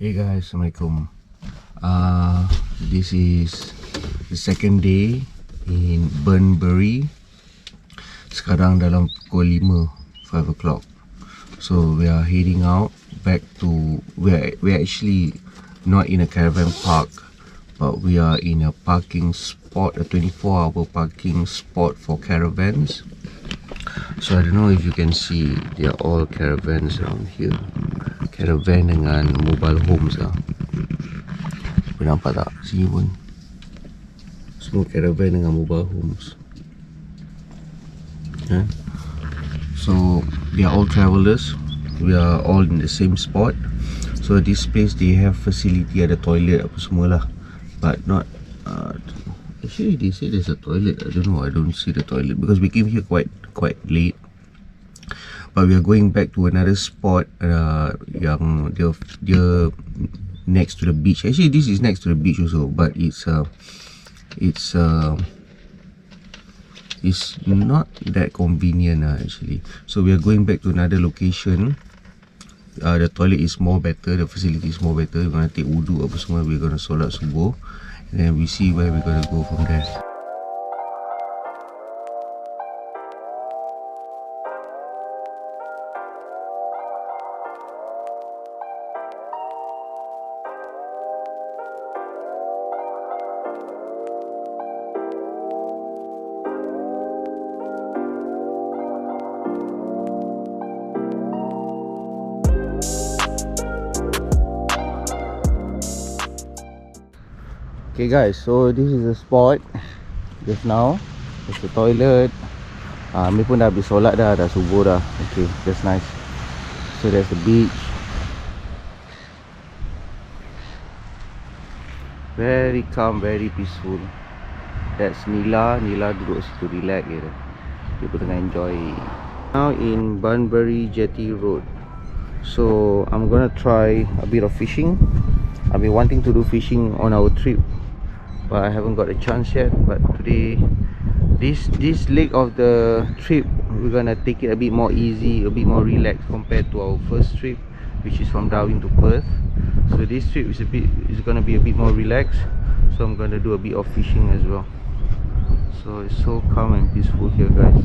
Hey guys, Assalamualaikum. This is the second day in Bunbury. Sekarang dalam pukul 5 o'clock. So we are heading out back to we're actually not in a caravan park, but we are in a parking spot, a 24-hour parking spot for caravans. So I don't know if you can see, they are all caravans around here. Caravan dengan mobile homes lah. Boleh nampak tak? Sini pun semua caravan dengan mobile homes. So they are all travelers. We are all in the same spot. So this place they have facility, ada toilet apa semua lah. But not actually they say there's a toilet. I don't know, I don't see the toilet because we came here quite late. But we are going back to another spot yang dia next to the beach. Actually this is next to the beach also, but it's not that convenient actually. So we are going back to another location. The toilet is more better, the facility is more better. We're gonna take wudu apa semua, we're gonna solat subuh, and then we see where we're gonna go from there. Okay guys, so this is the spot just now. There's the toilet. Ni pun dah habis solat dah subuh dah. Okay, that's nice. So there's the beach. Very calm, very peaceful. That's Nila duduk situ relax je. Dia pun tengah enjoy. Now in Bunbury Jetty Road. So I'm gonna try a bit of fishing. I've been wanting to do fishing on our trip, but I haven't got a chance yet. But today, this leg of the trip, we're gonna take it a bit more easy, a bit more relaxed compared to our first trip, which is from Darwin to Perth. So this trip is gonna be a bit more relaxed. So I'm gonna do a bit of fishing as well. So it's so calm and peaceful here, guys.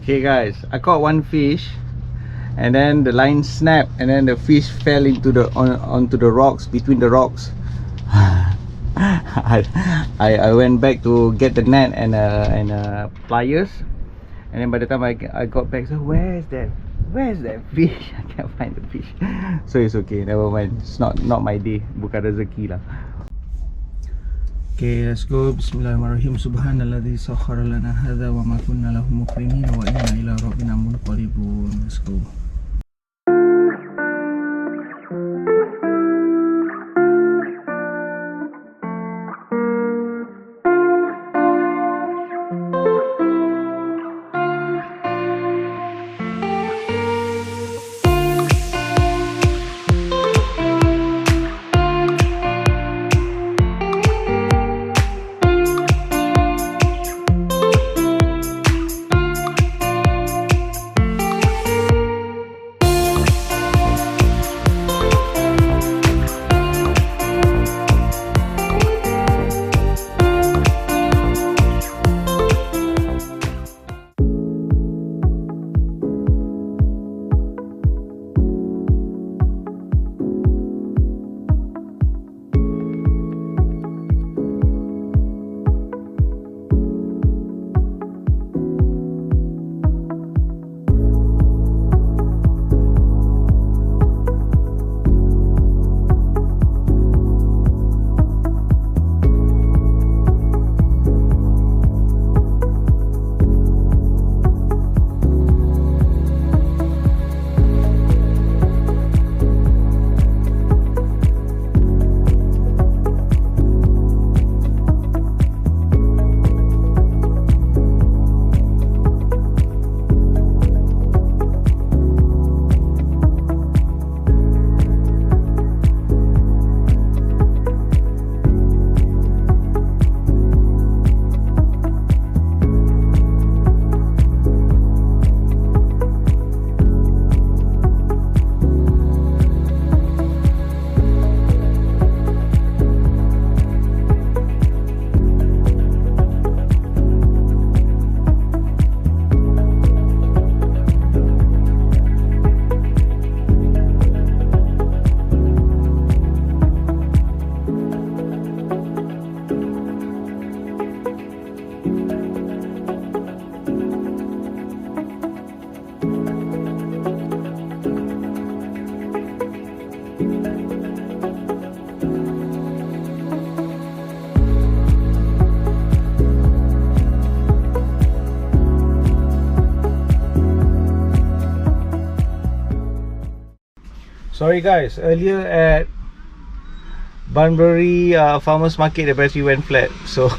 Okay guys, I caught one fish and then the line snapped and then the fish fell into onto the rocks, between the rocks. I went back to get the net and pliers, and then by the time I got back, so where's that fish? I can't find the fish. So it's okay, never mind. It's not my day. Bukan rezeki lah. Okay, let's go. Bismillahirrahmanirrahim. Subhanalladzi sakhkhara lana hadza wa ma kunna lahu muqrinin wa inna ila rabbina munqalibun. Let's go. Sorry guys, earlier at Bunbury Farmers Market the battery went flat, so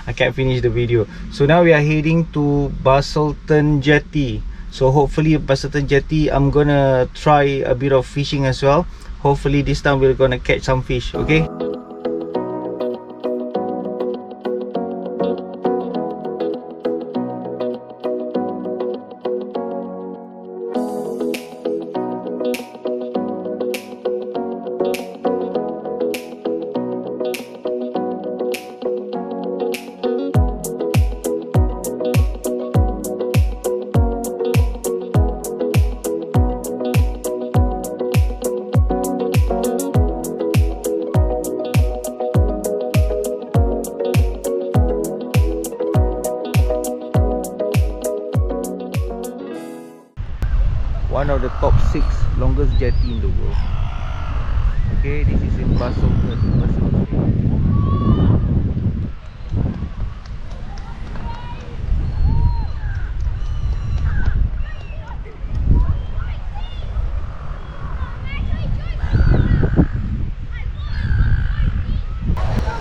I can't finish the video. So now we are heading to Bastleton Jetty. So hopefully Bastleton Jetty, I'm gonna try a bit of fishing as well. Hopefully this time we're gonna catch some fish, okay? One of the top 6 longest jetty in the world. Okay, this is in Bastleton.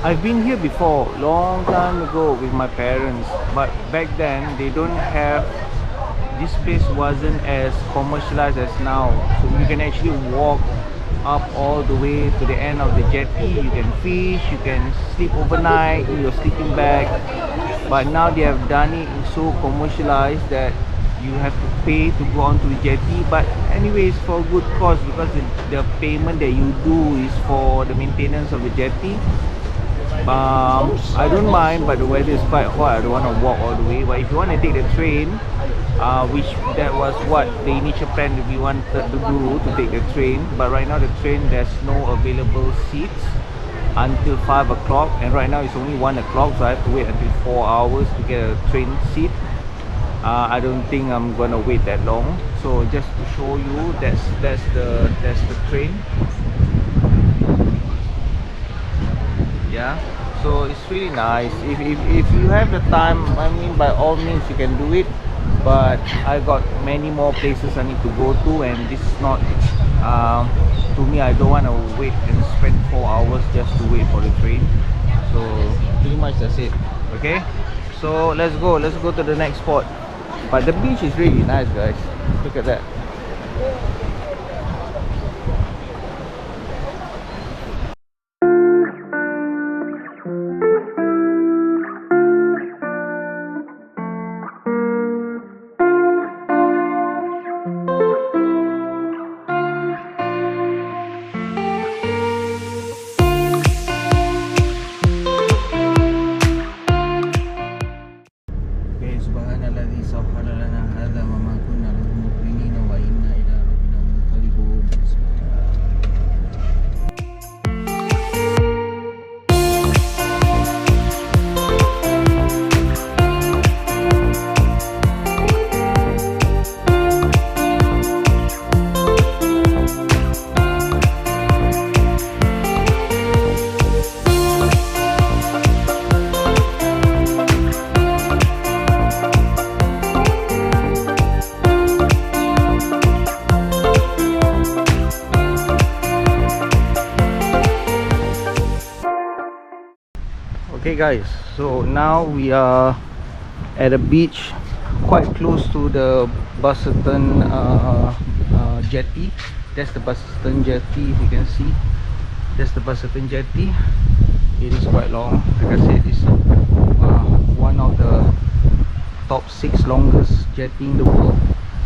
I've been here before, long time ago with my parents, but back then they don't have, this place wasn't as commercialized as now. So you can actually walk up all the way to the end of the jetty, you can fish, you can sleep overnight in your sleeping bag. But now they have done it so commercialized that you have to pay to go onto the jetty. But anyways, for good cause, because the payment that you do is for the maintenance of the jetty. I don't mind, but the weather is quite hot. I don't want to walk all the way. But if you want to take the train, which that was what the initial plan that we wanted to do, to take the train. But right now the train, there's no available seats until 5 o'clock, and right now it's only 1 o'clock, so I have to wait until 4 hours to get a train seat. I don't think I'm gonna wait that long. So just to show you, that's the train. Yeah, so it's really nice. If you have the time, I mean, by all means you can do it. But I got many more places I need to go to, and this is not. To me, I don't want to wait and spend 4 hours just to wait for the train. So pretty much that's it. Okay. So let's go. Let's go to the next spot. But the beach is really nice, guys. Look at that. Subhanalladzi sahhala lana hadha wa ma kunna lahu muqrinin wa inna ila rabbina munqalibun. Okay guys, so now we are at a beach quite close to the Busselton jetty. That's the Busselton jetty, if you can see. That's the Busselton jetty. It is quite long. Like I said, it's one of the top 6 longest jetty in the world.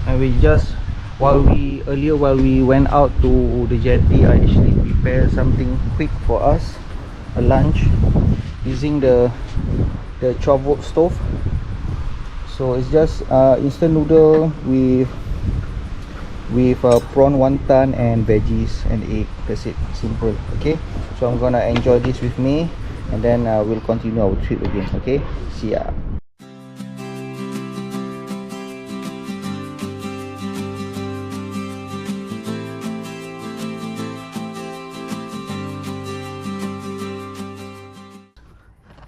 And we just, while we went out to the jetty, I actually prepared something quick for us, a lunch, using the 12-volt stove. So it's just instant noodle with prawn wonton and veggies and egg. That's it, simple. Okay, so I'm gonna enjoy this with me, and then we'll continue our trip again. Okay, see ya.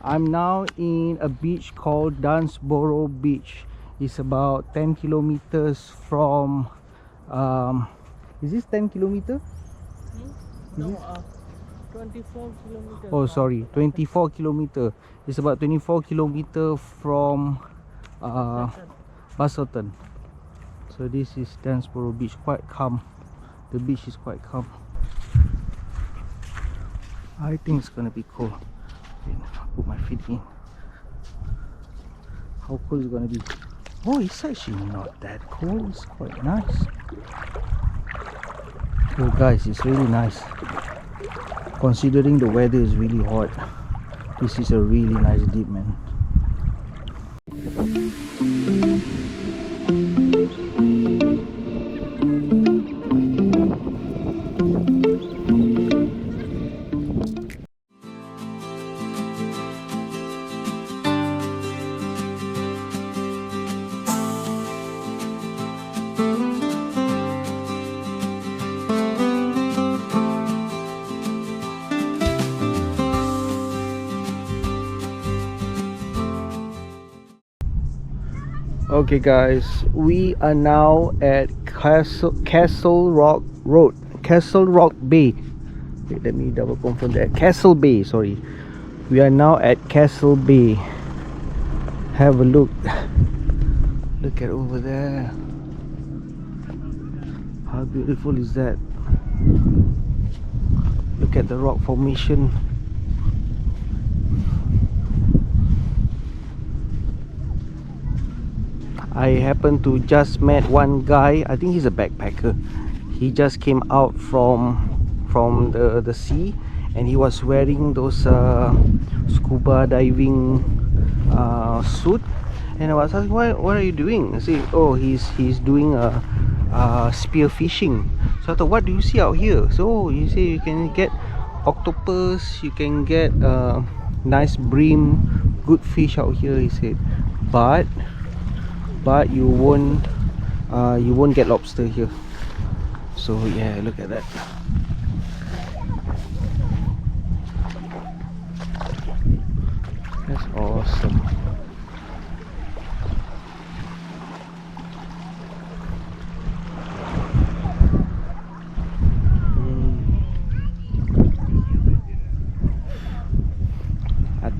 I'm now in a beach called Dunsborough Beach. It's about 10 kilometers from is this 10 kilometers? No, 24 kilometers. Oh sorry, 24 kilometers. It's about 24 kilometers from Busselton. So this is Dunsborough Beach. Quite calm. The beach is quite calm. I think it's gonna be cool. Put my feet in. How cool is it gonna be? Oh, it's actually not that cool. It's quite nice. Oh guys, it's really nice. Considering the weather is really hot, this is a really nice dip, man. Okay guys, we are now at Castle Rock Road, Castle Rock Bay. Wait, let me double confirm that. Castle Bay, sorry. We are now at Castle Bay. Have a look. Look at over there. How beautiful is that? Look at the rock formation. I happened to just met one guy. I think he's a backpacker. He just came out from the sea, and he was wearing those scuba diving suit. And I was asking, what are you doing? I said, oh, he's doing spear fishing. So I thought, what do you see out here? So you say you can get octopus, you can get nice bream, good fish out here, he said. But you won't get lobster here. So yeah, look at that.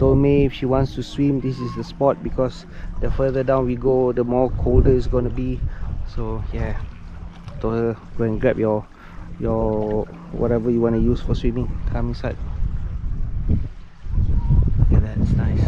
told me if she wants to swim, this is the spot, because the further down we go, the more colder it's gonna be. So yeah, told her go and grab your whatever you want to use for swimming. Come inside. Look at that, it's nice.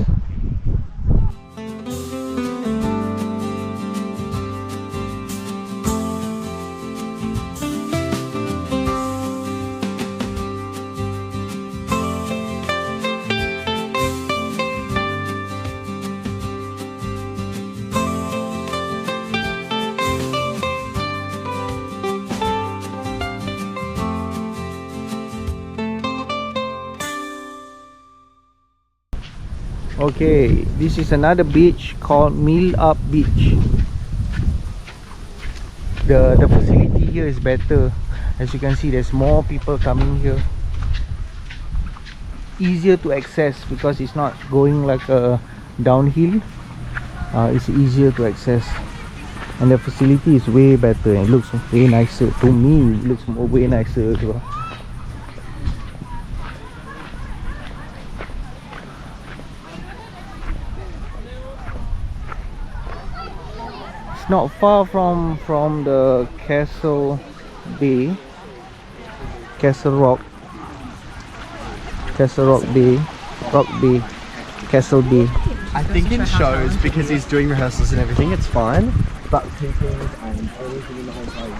Okay, this is another beach called Mill Up Beach. The facility here is better. As you can see, there's more people coming here. Easier to access because it's not going like a downhill. It's easier to access, and the facility is way better. It looks way nicer. To me, it looks way nicer as well. It's not far from the Castle Bay, Castle Rock Bay, Castle Bay. I think in shows, because he's doing rehearsals and everything, it's fine. But people and everything in the whole time.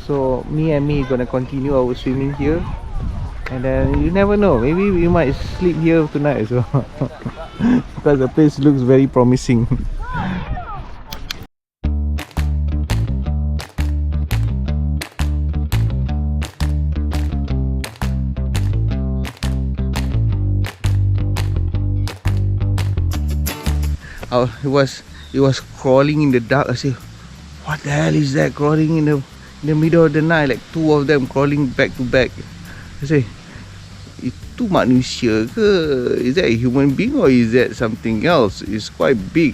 So me gonna continue our swimming here, and then you never know, maybe we might sleep here tonight as well. Because the place looks very promising. It was crawling in the dark. I say, what the hell is that crawling in the middle of the night? Like two of them crawling back to back. I say, itu manusia ke? Is that a human being or is that something else? It's quite big.